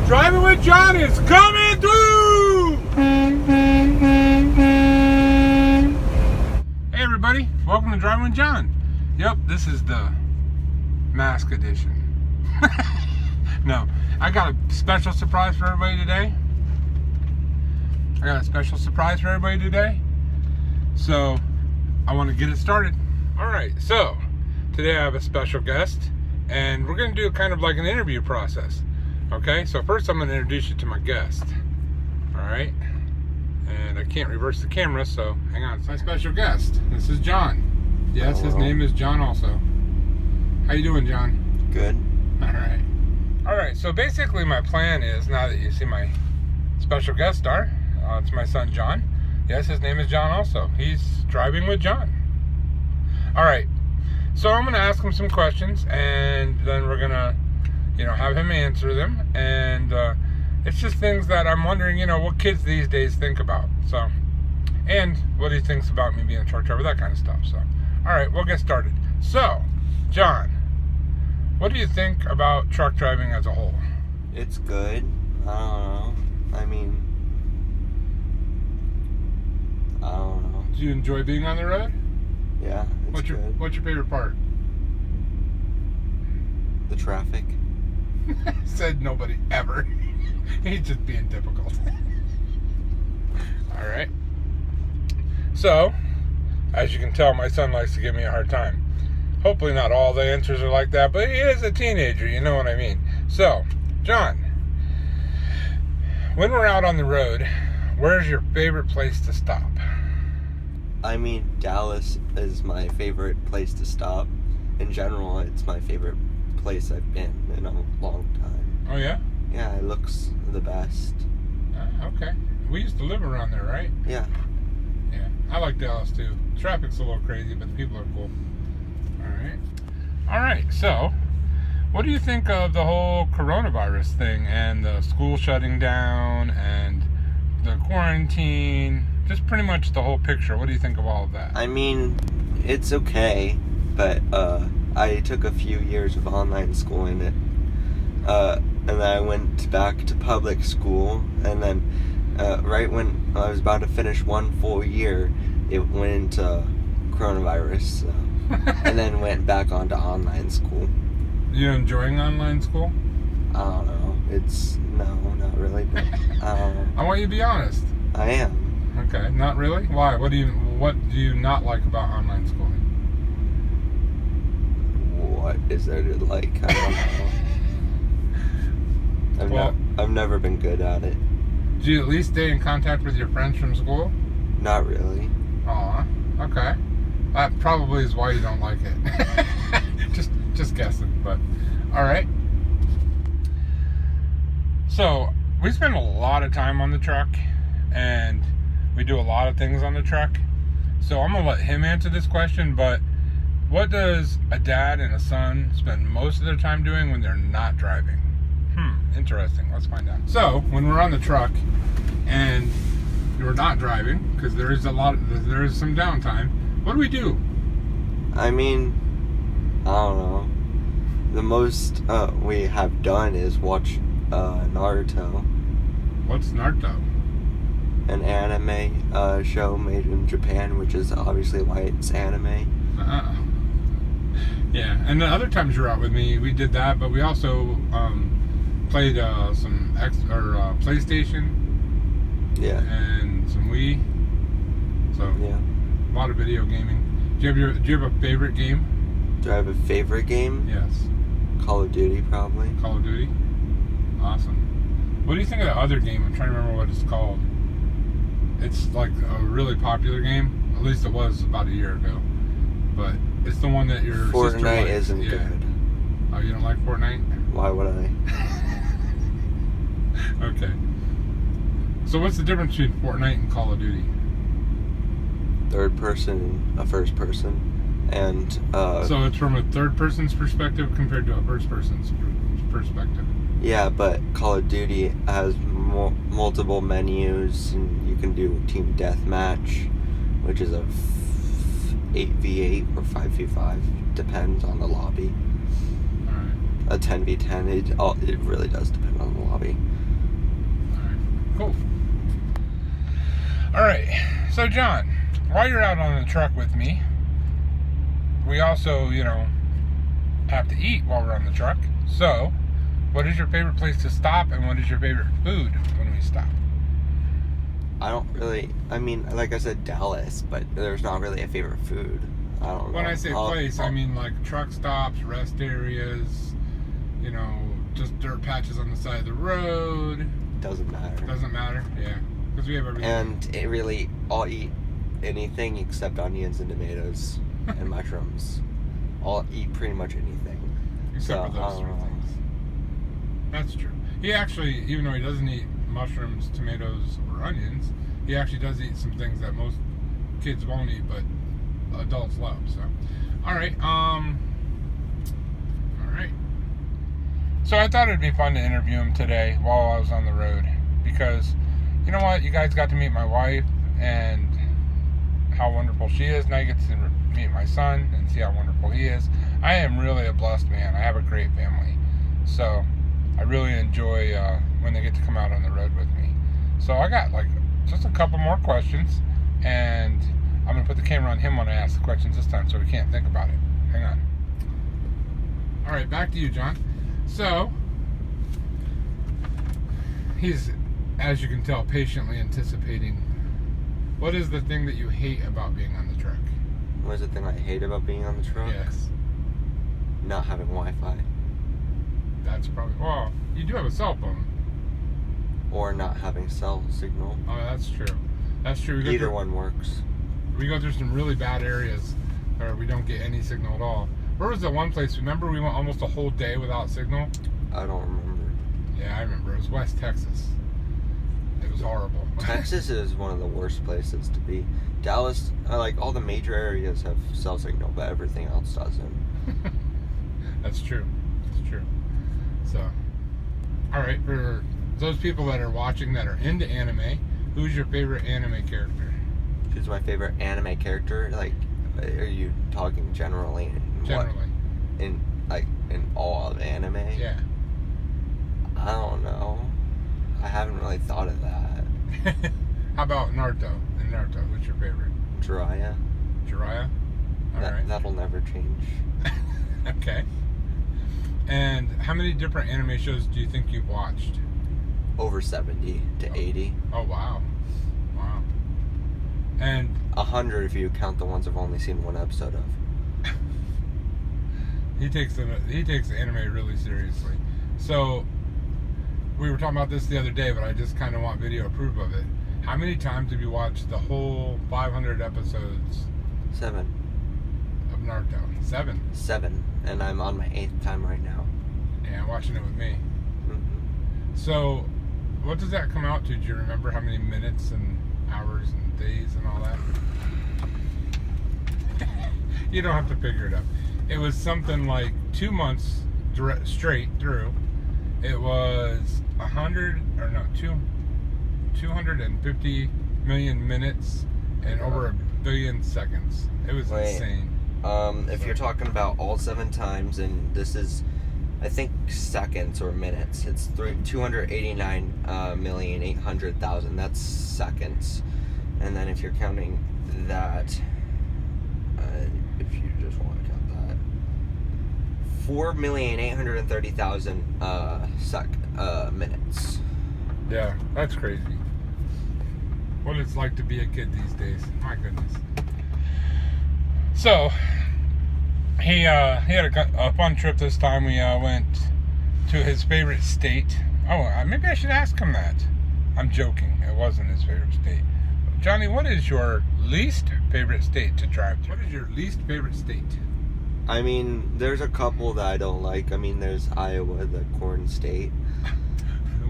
Driving with John is coming through! Hey everybody, welcome to Driving with John. Yep, this is the mask edition. No, I got a special surprise for everybody today. So, I want to get it started. Alright, so, today I have a special guest, and we're going to do kind of like an interview process. Okay, so first I'm going to introduce you to my guest. Alright, and I can't reverse the camera, so hang on. It's my special guest. This is John. Yes, His name is John also. How you doing, John? Good. Alright. Alright, so basically my plan is, now that you see my special guest star, it's my son John. Yes, his name is John also. He's driving with John. Alright, so I'm going to ask him some questions, and then we're going to have him answer them, and it's just things that I'm wondering, what kids these days think about, so, and what he thinks about me being a truck driver, that kind of stuff. So, alright, we'll get started. So, John, what do you think about truck driving as a whole? It's good. I don't know. Do you enjoy being on the road? Yeah, it's good. What's your favorite part? The traffic. Said nobody ever. He's just being difficult. Alright. So, as you can tell, my son likes to give me a hard time. Hopefully not all the answers are like that, but he is a teenager, you know what I mean. So, John, when we're out on the road, where's your favorite place to stop? Dallas is my favorite place to stop. In general, it's my favorite place I've been in a long time. Oh, yeah? Yeah, it looks the best. Okay. We used to live around there, right? Yeah. Yeah. I like Dallas, too. Traffic's a little crazy, but the people are cool. Alright, so, what do you think of the whole coronavirus thing and the school shutting down and the quarantine? Just pretty much the whole picture. What do you think of all of that? It's okay, but I took a few years of online schooling, and then I went back to public school, and then right when I was about to finish one full year, it went into coronavirus, so, and then went back onto online school. You enjoying online school? I don't know. No, not really, but I want you to be honest. I am. Okay, not really? Why? What do you not like about online schooling? What is there to like? I don't know. I've never been good at it. Do you at least stay in contact with your friends from school? Not really. Aw, okay. That probably is why you don't like it. just guessing, but alright. So, we spend a lot of time on the truck, and we do a lot of things on the truck. So I'm going to let him answer this question, but what does a dad and a son spend most of their time doing when they're not driving? Interesting. Let's find out. So, when we're on the truck and we're not driving, because there is some downtime, what do we do? I don't know. The most we have done is watch Naruto. What's Naruto? An anime show made in Japan, which is obviously why it's anime. Yeah, and the other times you were out with me, we did that, but we also played some PlayStation. Yeah. And some Wii. So yeah, a lot of video gaming. Do you have a favorite game? Do I have a favorite game? Yes. Call of Duty, probably. Call of Duty? Awesome. What do you think of the other game? I'm trying to remember what it's called. It's like a really popular game. At least it was about a year ago. But it's the one that your Fortnite sister likes. isn't good. Oh, you don't like Fortnite? Why would I? Okay. So what's the difference between Fortnite and Call of Duty? Third person and a first person. And so it's from a third person's perspective compared to a first person's perspective. Yeah, but Call of Duty has multiple menus, and you can do team deathmatch, which is a 8v8 or 5v5, depends on the lobby. Alright. A 10v10, it really does depend on the lobby. right. So, John, while you're out on the truck with me, we also, have to eat while we're on the truck. So, what is your favorite place to stop, and what is your favorite food when we stop? I don't really. I mean, like I said, Dallas, but there's not really a favorite food. I don't know. When I say place, I mean like truck stops, rest areas, just dirt patches on the side of the road. Doesn't matter. Doesn't matter, yeah. Because we have everything. And I'll eat anything except onions and tomatoes and mushrooms. I'll eat pretty much anything. Except for those three things. That's true. He actually, even though he doesn't eat mushrooms, tomatoes, or onions, he actually does eat some things that most kids won't eat, but adults love. So, all right. So I thought it'd be fun to interview him today while I was on the road, because you know what? You guys got to meet my wife and how wonderful she is. Now you get to meet my son and see how wonderful he is. I am really a blessed man. I have a great family. So I really enjoy when they get to come out on the road with me. So I got just a couple more questions, and I'm going to put the camera on him when I ask the questions this time so we can't think about it. Hang on. All right, back to you, John. So, he's, as you can tell, patiently anticipating. What is the thing that you hate about being on the truck? What is the thing I hate about being on the truck? Yes. Not having Wi-Fi. That's probably... Well, you do have a cell phone. Or not having cell signal. Oh, that's true. That's true. Either one works. We go through some really bad areas where we don't get any signal at all. Where was the one place? Remember we went almost a whole day without signal? I don't remember. Yeah, I remember. It was West Texas. It was horrible. Texas is one of the worst places to be. Dallas, all the major areas have cell signal, but everything else doesn't. That's true. That's true. So, all right, for those people that are watching that are into anime, who's your favorite anime character? Who's my favorite anime character? Are you talking generally? Generally. In all of anime? Yeah. I don't know. I haven't really thought of that. How about Naruto? In Naruto, who's your favorite? Jiraiya. Jiraiya? All right. That'll never change. Okay. And how many different anime shows do you think you've watched? Over 70 to 80. Oh, wow. Wow. And 100 if you count the ones I've only seen one episode of. He takes the anime really seriously. So we were talking about this the other day, but I just kind of want video proof of it. How many times have you watched the whole 500 episodes? 7. Of Naruto? 7. 7, and I'm on my 8th time right now. Yeah, watching it with me. Mm-hmm. So, what does that come out to? Do you remember how many minutes and hours and days and all that? You don't have to figure it out. It was something like 2 months straight through. It was 250 million minutes and over a billion seconds. It was insane. If you're talking about all 7 times, and this is, I think, seconds or minutes, it's 289,800,000. That's seconds. And then if you're counting that, if you just want to count that, 4,830,000 minutes. Yeah, that's crazy. What it's like to be a kid these days. My goodness. So, he had a fun trip this time. We went to his favorite state. Oh, maybe I should ask him that. I'm joking. It wasn't his favorite state. Johnny, what is your least favorite state to drive through? What is your least favorite state? I mean, there's a couple that I don't like. I mean, there's Iowa, the corn state.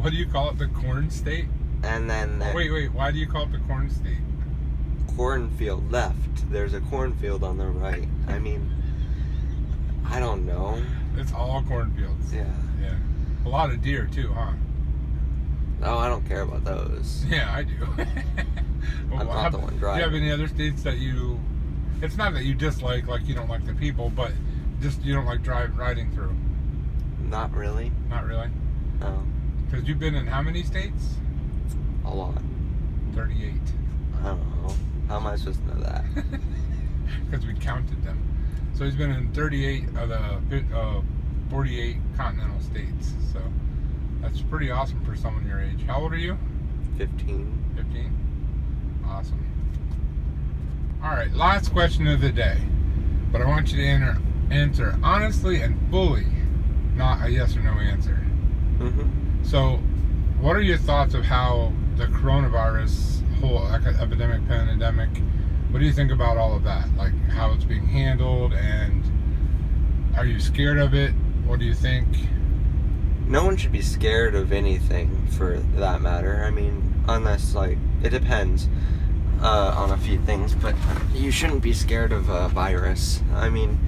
What do you call it? The corn state? And then... Wait. Why do you call it the corn state? Cornfield left. There's a cornfield on the right. I mean, I don't know. It's all cornfields. Yeah. Yeah. A lot of deer, too, huh? No, I don't care about those. Yeah, I do. Well, I'm not the one driving. Do you have any other states that you... It's not that you dislike, like you don't like the people, but just you don't like riding through? Not really. Not really? No. Because you've been in how many states? A lot. 38. I don't know. How am I supposed to know that? Because we counted them. So he's been in 38 of the 48 continental states. So that's pretty awesome for someone your age. How old are you? 15. 15? Awesome. All right, last question of the day. But I want you to answer honestly and fully, not a yes or no answer. Mm-hmm. So, what are your thoughts of how the coronavirus whole epidemic, pandemic, what do you think about all of that? Like how it's being handled, and are you scared of it? What do you think? No one should be scared of anything for that matter. I mean, unless, like, it depends on a few things, but you shouldn't be scared of a virus. I mean,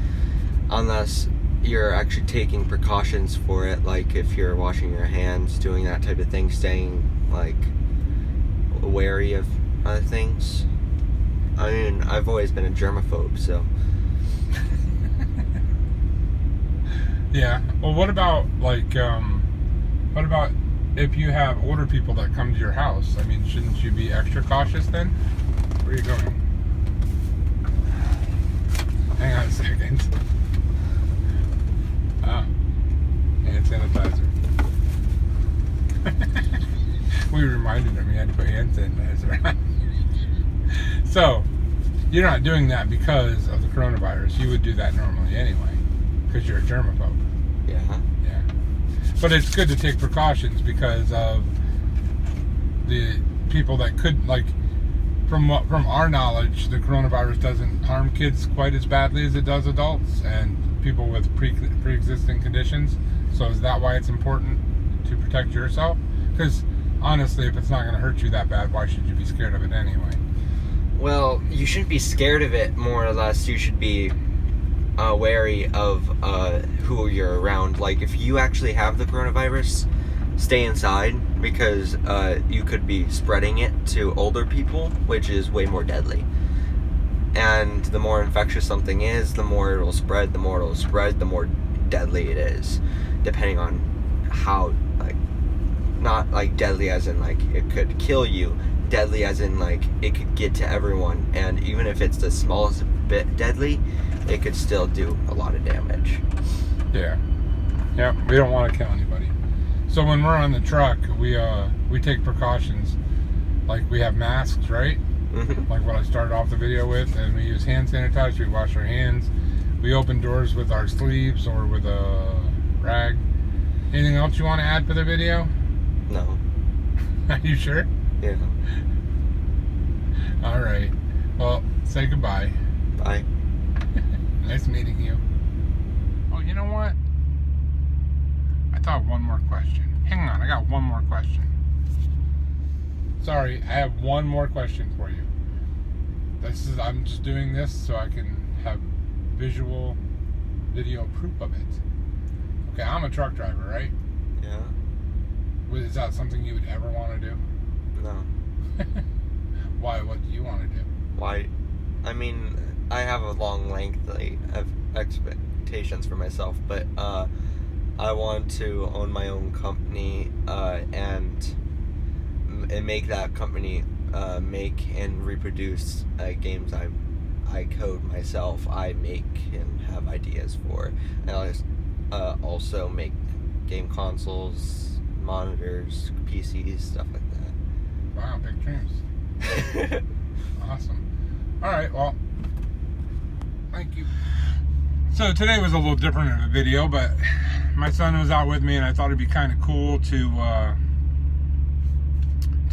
unless you're actually taking precautions for it, like if you're washing your hands, doing that type of thing, staying, like, wary of other things. I mean, I've always been a germaphobe, so. Yeah. Well, what about, like, what about if you have older people that come to your house? I mean, shouldn't you be extra cautious then? Where are you going? Hang on a second. Ah, hand sanitizer. We reminded him he had to put hand sanitizer on. So, you're not doing that because of the coronavirus. You would do that normally anyway, because you're a germaphobe. Yeah. Yeah. But it's good to take precautions because of the people that could, like, from our knowledge, the coronavirus doesn't harm kids quite as badly as it does adults and people with pre-existing conditions. So is that why it's important to protect yourself? Because honestly, if it's not going to hurt you that bad, why should you be scared of it anyway? Well, you shouldn't be scared of it, more or less. You should be wary of who you're around. Like, if you actually have the coronavirus, stay inside, because you could be spreading it to older people, which is way more deadly. And the more infectious something is, the more it'll spread. The more it'll spread, the more deadly it is, depending on how, like, not like deadly as in like it could kill you, deadly as in like it could get to everyone. And even if it's the smallest bit deadly, it could still do a lot of damage. Yeah. Yeah, we don't want to kill anybody. So when we're on the truck, we take precautions. Like, we have masks, right? Mm-hmm. Like what I started off the video with, and we use hand sanitizer. We wash our hands. We open doors with our sleeves or with a rag. Anything else you want to add for the video? No. Are you sure? Yeah. All right. Well, say goodbye. Bye. Nice meeting you. Oh, you know what? I thought of one more question. Hang on, I got one more question. Sorry, I have one more question for you. I'm just doing this so I can have video proof of it. Okay, I'm a truck driver, right? Yeah. Is that something you would ever want to do? No. Why? What do you want to do? Why? I mean, I have a long length of expectations for myself, but I want to own my own company and make that company make and reproduce games I code myself, I make and have ideas for. And I also make game consoles, monitors, PCs, stuff like that. Wow, big dreams. Awesome. All right, well, thank you. So today was a little different of a video, but my son was out with me, and I thought it'd be kind of cool to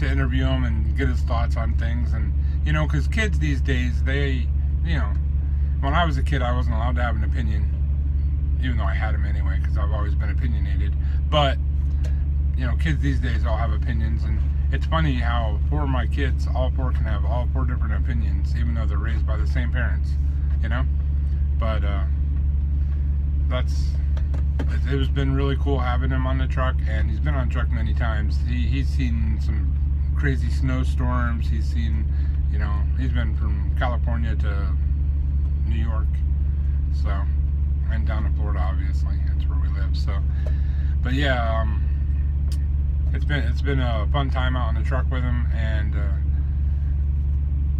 interview him and get his thoughts on things. And, you know, because kids these days, they, you know, when I was a kid, I wasn't allowed to have an opinion, even though I had them anyway, because I've always been opinionated. But, you know, kids these days all have opinions, and it's funny how four of my kids, all four can have all four different opinions, even though they're raised by the same parents, you know? But, it's been really cool having him on the truck, and he's been on the truck many times. He's seen some crazy snowstorms. He's seen, you know, he's been from California to New York, so, and down to Florida, obviously. That's where we live. So, but yeah, it's been a fun time out on the truck with him, and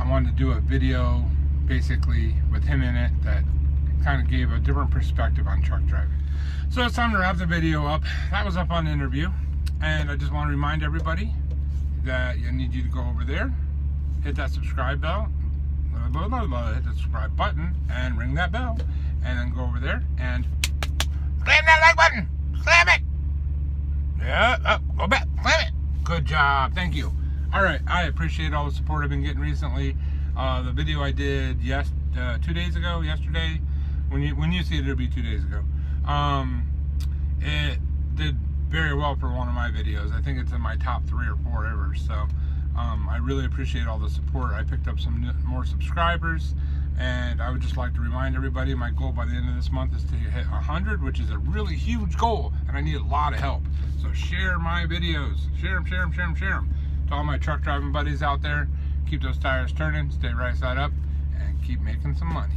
I wanted to do a video basically with him in it that kind of gave a different perspective on truck driving. So it's time to wrap the video up. That was a fun interview, and I just want to remind everybody that I need you to go over there, hit that subscribe bell, hit the subscribe button, and ring that bell, and then go over there and slam that like button. Slam it. Yeah, go back, slam it. Good job, thank you. All right, I appreciate all the support I've been getting recently. The video I did 2 days ago, yesterday. When you see it, it'll be 2 days ago. It did very well for one of my videos. I think it's in my top 3 or 4 ever. So I really appreciate all the support. I picked up some more subscribers, and I would just like to remind everybody my goal by the end of this month is to hit 100, which is a really huge goal, and I need a lot of help. So share my videos, share them. To all my truck driving buddies out there, keep those tires turning, stay right side up, and keep making some money.